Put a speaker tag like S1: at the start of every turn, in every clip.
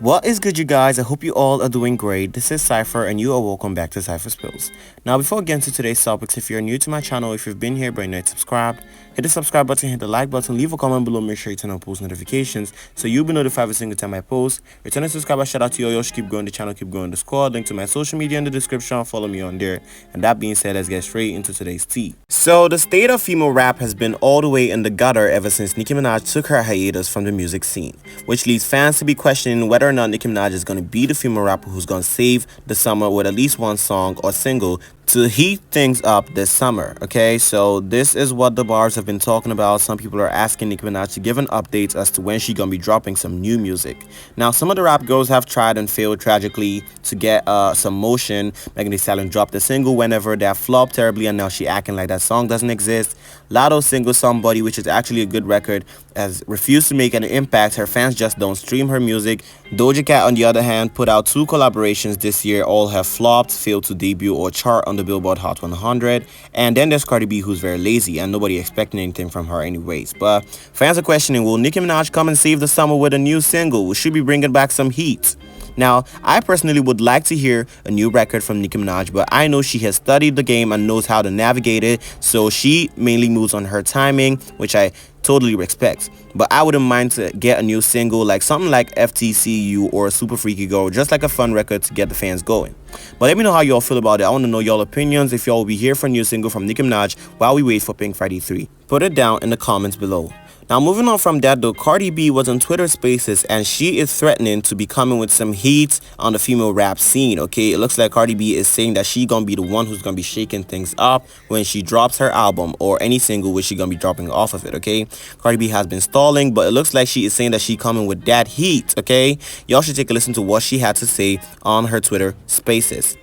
S1: What is good, you guys? I hope you all are doing great. This is Cypher and you are welcome back to Cypher Spills. Now, before getting to today's topics, if you're new to my channel, if you've been here but you're not subscribed, hit the subscribe button, hit the like button, leave a comment below, make sure you turn on post notifications so you'll be notified every single time I post. Returning subscriber, shout out to you all, keep growing the channel, keep growing the squad. Link to my social media in the description, follow me on there. And that being said, let's get straight into today's tea. So, the state of female rap has been all the way in the gutter ever since Nicki Minaj took her hiatus from the music scene, which leads fans to be questioning whether or not Nicki Minaj is going to be the female rapper who's going to save the summer with at least one song or single to heat things up this summer. Okay, so this is what the bars have been talking about. Some people are asking Nicki Minaj to give an update as to when she's gonna be dropping some new music. Now, some of the rap girls have tried and failed tragically to get some motion. Megan Thee Stallion dropped a single whenever that flopped terribly, and now she acting like that song doesn't exist. Latto's single Somebody, which is actually a good record, has refused to make an impact. Her fans just don't stream her music. Doja Cat, on the other hand, put out 2 collaborations this year. All have flopped, failed to debut or chart on the Billboard Hot 100. And then there's Cardi B, who's very lazy and nobody expecting anything from her anyways. But fans are questioning, will Nicki Minaj come and save the summer with a new single? Will she be bringing back some heat? Now, I personally would like to hear a new record from Nicki Minaj, but I know she has studied the game and knows how to navigate it, so she mainly moves on her timing, which I totally respect. But I wouldn't mind to get a new single, like something like FTCU or Super Freaky Girl, just like a fun record to get the fans going. But let me know how y'all feel about it. I want to know y'all opinions if y'all will be here for a new single from Nicki Minaj while we wait for Pink Friday 3. Put it down in the comments below. Now, moving on from that though, Cardi B was on Twitter Spaces and she is threatening to be coming with some heat on the female rap scene, okay? It looks like Cardi B is saying that she gonna be the one who's gonna be shaking things up when she drops her album or any single which she gonna be dropping off of it, okay? Cardi B has been stalling, but it looks like she is saying that she coming with that heat, okay? Y'all should take a listen to what she had to say on her Twitter Spaces.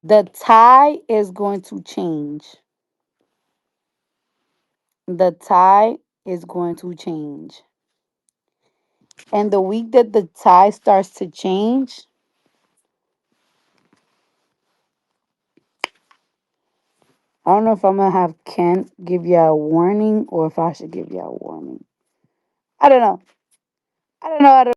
S2: The tie is going to change. The tie is going to change. And the week that the tie starts to change, I don't know if I'm going to have Ken give you a warning or if I should give you a warning. I don't know. I don't know. I don't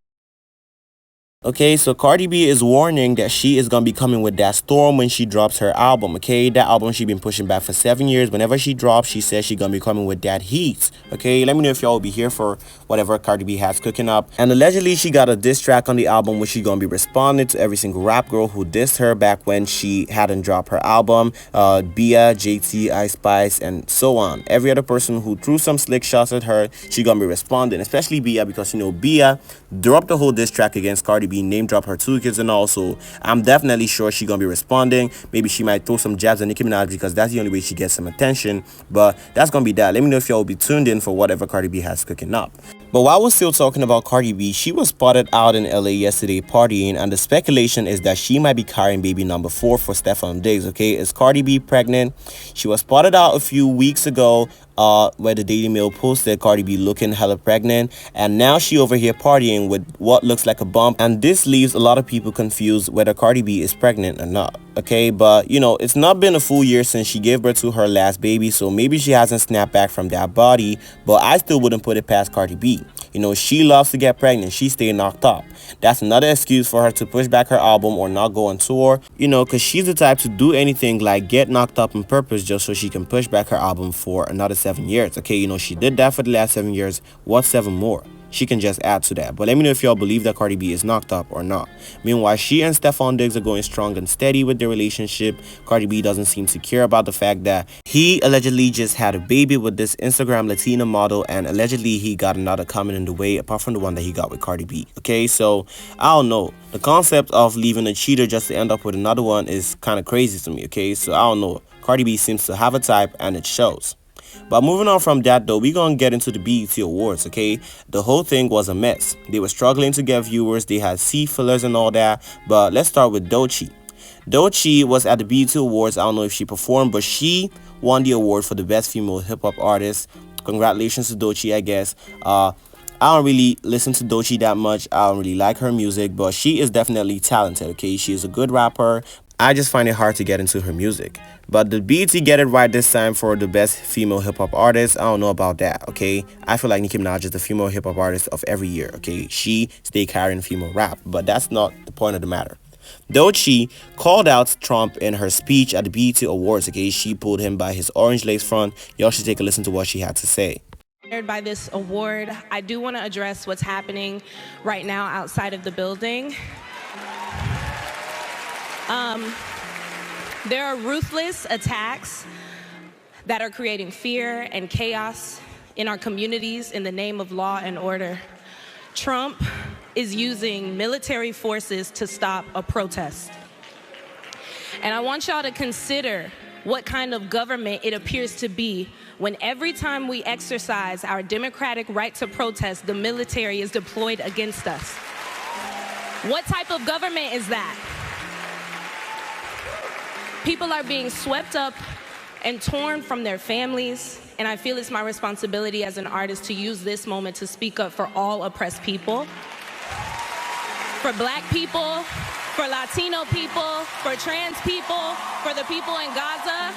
S1: Okay, so Cardi B is warning that she is gonna be coming with that storm when she drops her album, okay? That album she been pushing back for 7 years. Whenever she drops, she says she gonna be coming with that heat, okay? Let me know if y'all will be here for whatever Cardi B has cooking up. And allegedly, she got a diss track on the album which she gonna be responding to every single rap girl who dissed her back when she hadn't dropped her album. Bia, JT, Ice Spice, and so on. Every other person who threw some slick shots at her, she gonna be responding, especially Bia, because, you know, Bia dropped the whole diss track against Cardi B, name drop her 2 kids and all, so I'm definitely sure she gonna be responding. Maybe she might throw some jabs at Nicki Minaj because that's the only way she gets some attention, but that's gonna be that. Let me know if y'all will be tuned in for whatever Cardi B has cooking up. But while we're still talking about Cardi B, she was spotted out in LA yesterday partying, and the speculation is that she might be carrying baby number 4 for Stefan Diggs, okay? Is Cardi B pregnant? She was spotted out a few weeks ago where the Daily Mail posted Cardi B looking hella pregnant, and now she over here partying with what looks like a bump, and this leaves a lot of people confused whether Cardi B is pregnant or not, okay? But, you know, it's not been a full year since she gave birth to her last baby, so maybe she hasn't snapped back from that body, but I still wouldn't put it past Cardi B. You know, she loves to get pregnant. She stay knocked up. That's another excuse for her to push back her album or not go on tour, you know, because she's the type to do anything like get knocked up on purpose just so she can push back her album for another 7 years, okay? You know, she did that for the last 7 years. What's 7 more? She can just add to that. But let me know if y'all believe that Cardi B is knocked up or not. Meanwhile, she and Stefan Diggs are going strong and steady with their relationship. Cardi B doesn't seem to care about the fact that he allegedly just had a baby with this Instagram Latina model, and allegedly he got another coming in the way apart from the one that he got with Cardi B. Okay, so I don't know. The concept of leaving a cheater just to end up with another one is kind of crazy to me, okay? So I don't know. Cardi B seems to have a type and it shows. But moving on from that though, we're gonna get into the BET Awards, okay? The whole thing was a mess. They were struggling to get viewers, they had C fillers and all that, but let's start with Doechii. Doechii was at the BET Awards. I don't know if she performed, but she won the award for the best female hip-hop artist. Congratulations to Doechii, I guess. I don't really listen to Doechii that much. I don't really like her music, but she is definitely talented, okay? She is a good rapper. I just find it hard to get into her music. But the BET get it right this time for the best female hip-hop artist. I don't know about that, okay? I feel like Nicki Minaj is the female hip-hop artist of every year, okay? She stay carrying female rap, but that's not the point of the matter. Doechii called out Trump in her speech at the BET Awards, okay? She pulled him by his orange lace front. Y'all should take a listen to what she had to say.
S3: By this award, I do want to address what's happening right now outside of the building. There are ruthless attacks that are creating fear and chaos in our communities in the name of law and order. Trump is using military forces to stop a protest. And I want y'all to consider what kind of government it appears to be when every time we exercise our democratic right to protest, the military is deployed against us. What type of government is that? People are being swept up and torn from their families, and I feel it's my responsibility as an artist to use this moment to speak up for all oppressed people, for Black people, for Latino people, for trans people, for the people in Gaza.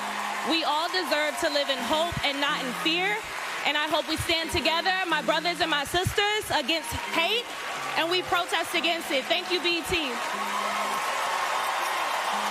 S3: We all deserve to live in hope and not in fear, and I hope we stand together, my brothers and my sisters, against hate, and we protest against it. Thank you, BT.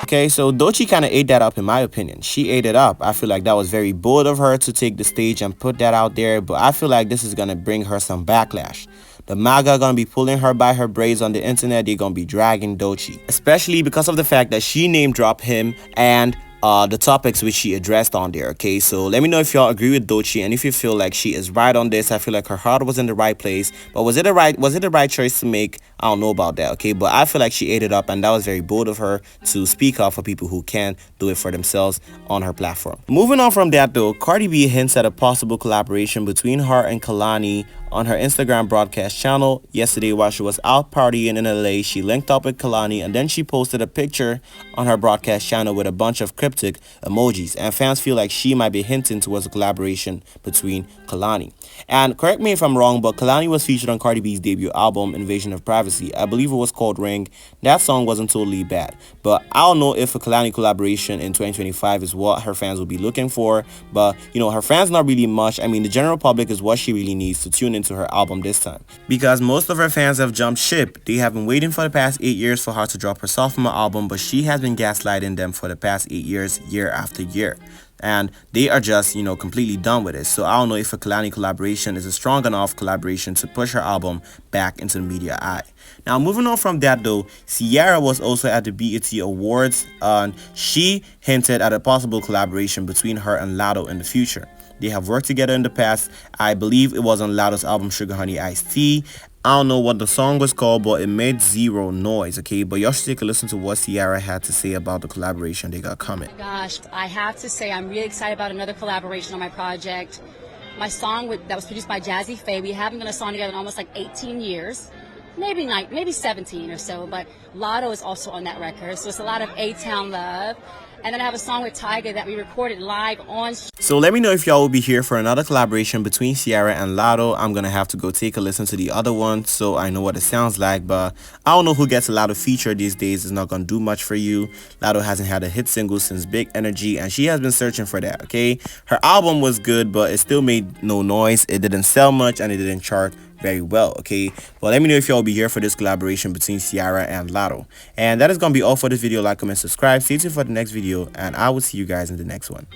S1: Okay, so Doechii kind of ate that up in my opinion. She ate it up. I feel like that was very bold of her to take the stage and put that out there, but I feel like this is going to bring her some backlash. The MAGA are going to be pulling her by her braids on the internet. They're going to be dragging Doechii, especially because of the fact that she name dropped him and the topics which she addressed on there. Okay, so let me know if y'all agree with Doechii and if you feel like she is right on this. I feel like her heart was in the right place, but was it the right choice to make? I don't know about that, okay, but I feel like she ate it up, and that was very bold of her to speak up for people who can't do it for themselves on her platform. Moving on from that though, Cardi B hints at a possible collaboration between her and Kalani on her Instagram broadcast channel. Yesterday while she was out partying in LA, she linked up with Kalani, and then she posted a picture on her broadcast channel with a bunch of cryptic emojis, and fans feel like she might be hinting towards a collaboration between Kalani. And correct me if I'm wrong, but Kalani was featured on Cardi B's debut album, Invasion of Privacy. I believe it was called Ring. That song wasn't totally bad, but I don't know if a Kalani collaboration in 2025 is what her fans will be looking for. But you know, her fans not really much. I mean, the general public is what she really needs to tune into her album this time, because most of her fans have jumped ship. They have been waiting for the past 8 years for her to drop her sophomore album, but she has been gaslighting them for the past 8 years, year after year, and they are just, you know, completely done with it. So I don't know if a Kalani collaboration is a strong enough collaboration to push her album back into the media eye. Now, moving on from that though, Ciara was also at the BET Awards, and she hinted at a possible collaboration between her and Latto in the future. They have worked together in the past. I believe it was on Latto's album Sugar Honey Iced Tea. I don't know what the song was called, but it made zero noise, okay? But y'all should take a listen to what Ciara had to say about the collaboration they got coming.
S4: Gosh, I have to say I'm really excited about another collaboration on my project. My song that was produced by Jazzy Faye. We haven't done a song together in almost like 18 years. Maybe 17 or so, but Latto is also on that record, so it's a lot of A-Town love. And then I have a song with Tyga that we recorded live on.
S1: So let me know if y'all will be here for another collaboration between Ciara and Latto. I'm gonna have to go take a listen to the other one so I know what it sounds like, but I don't know who gets a Latto feature these days. It's not gonna do much for you. Latto hasn't had a hit single since Big Energy, and she has been searching for that, okay? Her album was good, but it still made no noise. It didn't sell much, and it didn't chart very well, okay? Well, let me know if y'all will be here for this collaboration between Ciara and Latto. And that is gonna be all for this video. Like, comment, subscribe. Stay tuned for the next video, and I will see you guys in the next one.